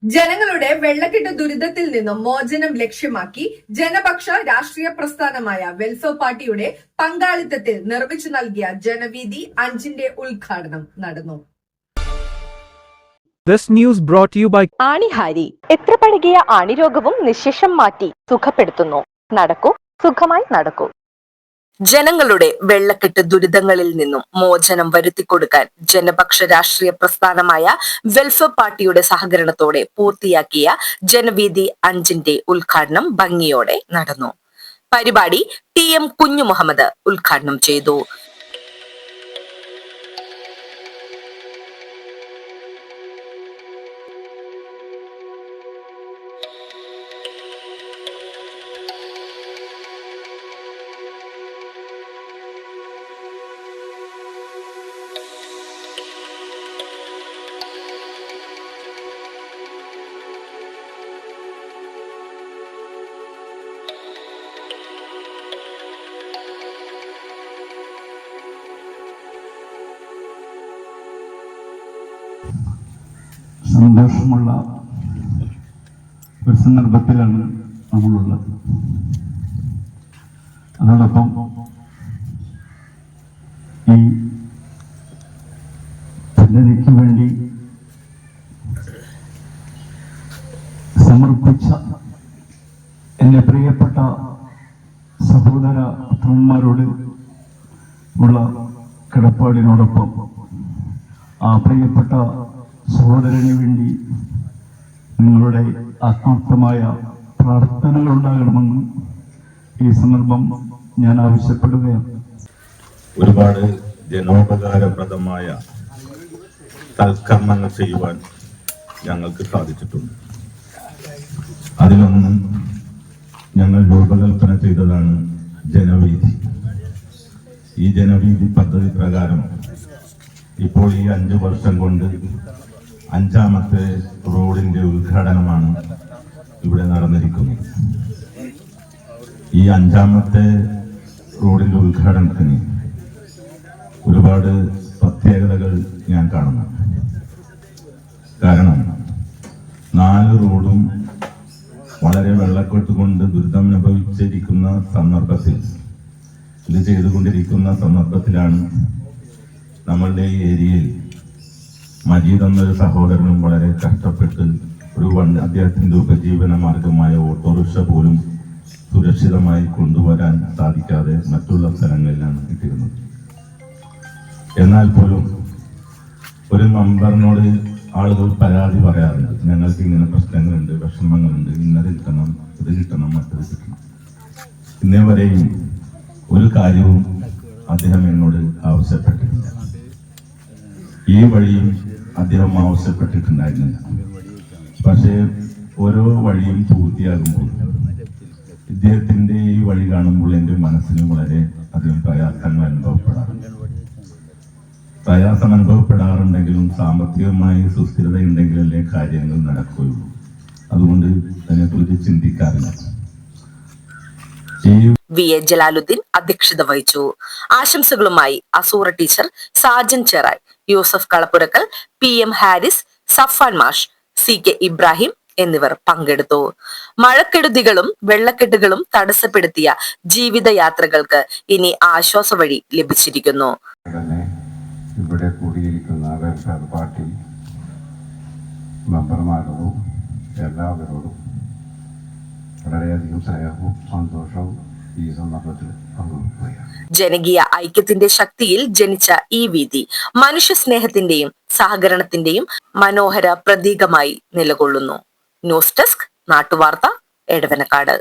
ജനങ്ങളുടെ വെള്ളക്കെട്ട് ദുരിതത്തിൽ നിന്നും മോചനം ലക്ഷ്യമാക്കി ജനപക്ഷ രാഷ്ട്രീയ പ്രസ്ഥാനമായ വെൽഫെയർ പാർട്ടിയുടെ പങ്കാളിത്തത്തിൽ നിർമ്മിച്ചു നൽകിയ ജനവീഥി 5 ഉദ്ഘാടനം നടന്നു. This news brought to you by ആണിഹാരി. എത്ര പഴകിയ ആണിരോഗവും നിശേഷം മാറ്റി സുഖപ്പെടുത്തുന്നു. നടക്കൂ, സുഖമായി നടക്കൂ. ജനങ്ങളുടെ വെള്ളക്കെട്ട് ദുരിതങ്ങളിൽ നിന്നും മോചനം വരുത്തിക്കൊടുക്കാൻ ജനപക്ഷ രാഷ്ട്രീയ പ്രസ്ഥാനമായ വെൽഫെയർ പാർട്ടിയുടെ സഹകരണത്തോടെ പൂർത്തിയാക്കിയ ജനവീഥി 5 ഉദ്ഘാടനം ഭംഗിയോടെ നടന്നു. പരിപാടി TM കുഞ്ഞു മുഹമ്മദ് ഉദ്ഘാടനം ചെയ്തു. സന്തോഷമുള്ള ഒരു സന്ദർഭത്തിലാണ് നമ്മളുള്ളത്. അതോടൊപ്പം ഈ പദ്ധതിക്ക് വേണ്ടി സമർപ്പിച്ച എൻ്റെ പ്രിയപ്പെട്ട സഹോദര പുത്രന്മാരോട് ഉള്ള കടപ്പാടിനോടൊപ്പം ആ പ്രിയപ്പെട്ട സഹോദരന് വേണ്ടി നിങ്ങളുടെ ആത്മാർത്ഥമായ പ്രാർത്ഥനകൾ ഉണ്ടാകണമെന്ന് ഈ സന്ദർഭം ഞാൻ ആവശ്യപ്പെടുകയാണ്. ഒരുപാട് ജനോപകാരപ്രദമായ തൽക്കർമ്മങ്ങൾ ചെയ്യുവാൻ ഞങ്ങൾക്ക് സാധിച്ചിട്ടുണ്ട്. അതിലൊന്ന് ഞങ്ങൾ രൂപകൽപ്പന ചെയ്തതാണ് ജനവീഥി. ഈ ജനവീഥി പദ്ധതി പ്രകാരം ഇപ്പോൾ ഈ 5 വർഷം കൊണ്ട് 5ാമത്തെ റോഡിന്റെ ഉദ്ഘാടനമാണ് ഇവിടെ നടന്നിരിക്കുന്നത്. ഈ 5ാമത്തെ റോഡിന്റെ ഉദ്ഘാടനത്തിന് ഒരുപാട് പ്രത്യേകതകൾ ഞാൻ കാണുന്നു. കാരണം 4 റോഡും വളരെ വെള്ളക്കെട്ട് കൊണ്ട് ദുരിതമനുഭവിച്ചിരിക്കുന്ന സന്ദർഭത്തിൽ ഇത് ചെയ്തുകൊണ്ടിരിക്കുന്ന സന്ദർഭത്തിലാണ് നമ്മളുടെ ഈ ഏരിയയിൽ മജീദ് എന്നൊരു സഹോദരനും വളരെ കഷ്ടപ്പെട്ട് അദ്ദേഹത്തിന്റെ ഉപജീവന മാർഗമായ ഓട്ടോറിക്ഷ പോലും സുരക്ഷിതമായി കൊണ്ടുവരാൻ സാധിക്കാതെ മറ്റുള്ള സ്ഥലങ്ങളിലാണ് എത്തിയിരുന്നത്. എന്നാൽ പോലും ഒരു മെമ്പറിനോട് ആളുകൾ പരാതി പറയാറുണ്ട്, ഞങ്ങൾക്ക് ഇങ്ങനെ പ്രശ്നങ്ങളുണ്ട്, വിഷമങ്ങളുണ്ട്, ഇന്നത് കിട്ടണം, ഇത് കിട്ടണം, മറ്റത് കിട്ടണം. ഇന്നേ വരെയും ഒരു കാര്യവും അദ്ദേഹം എന്നോട് ആവശ്യപ്പെട്ടിട്ടില്ല. ഈ വഴിയും അദ്ദേഹം ആവശ്യപ്പെട്ടിട്ടുണ്ടായിരുന്നില്ല. പക്ഷേ ഓരോ വഴിയും പൂർത്തിയാകുമ്പോൾ ഇദ്ദേഹത്തിന്റെ ഈ വഴി കാണുമ്പോൾ എൻ്റെ മനസ്സിന് വളരെ അധികം പ്രയാസം അനുഭവപ്പെടാറുണ്ടെങ്കിലും സാമ്പത്തികമായി സുസ്ഥിരത ഉണ്ടെങ്കിലല്ലേ കാര്യങ്ങൾ നടക്കുകയുള്ളൂ. അതുകൊണ്ട് അതിനെക്കുറിച്ച് ചിന്തിക്കാറില്ല. VA ജലാലുദ്ദീൻ അധ്യക്ഷത വഹിച്ചു. ആശംസകളുമായി അസൂറ ടീച്ചർ, സാജൻ ചെറായ്, യൂസഫ് കളപ്പുരക്കൽ, PM ഹാരിസ്, സഫാൻ മാഷ്, CK ഇബ്രാഹിം എന്നിവർ പങ്കെടുത്തു. മഴക്കെടുതികളും വെള്ളക്കെട്ടുകളും തടസ്സപ്പെടുത്തിയ ജീവിതയാത്രകൾക്ക് ഇനി ആശ്വാസ വഴി ലഭിച്ചിരിക്കുന്നു. ഇവിടെ കൂടിയിരിക്കുന്ന വെൽഫെയർ പാർട്ടി മെമ്പർമാരോടും എല്ലാവരോടും വളരെയധികം സ്നേഹവും സന്തോഷവും ഈ സന്ദർഭത്തിൽ പങ്കുവയ്ക്കുകയാണ്. ജനകീയ ഐക്യത്തിന്റെ ശക്തിയിൽ ജനിച്ച ഈ വീഥി മനുഷ്യ സ്നേഹത്തിന്റെയും സഹകരണത്തിന്റെയും മനോഹര പ്രതീകമായി നിലകൊള്ളുന്നു. ന്യൂസ് ഡെസ്ക്, നാട്ടുവാർത്ത, എടവനക്കാട്.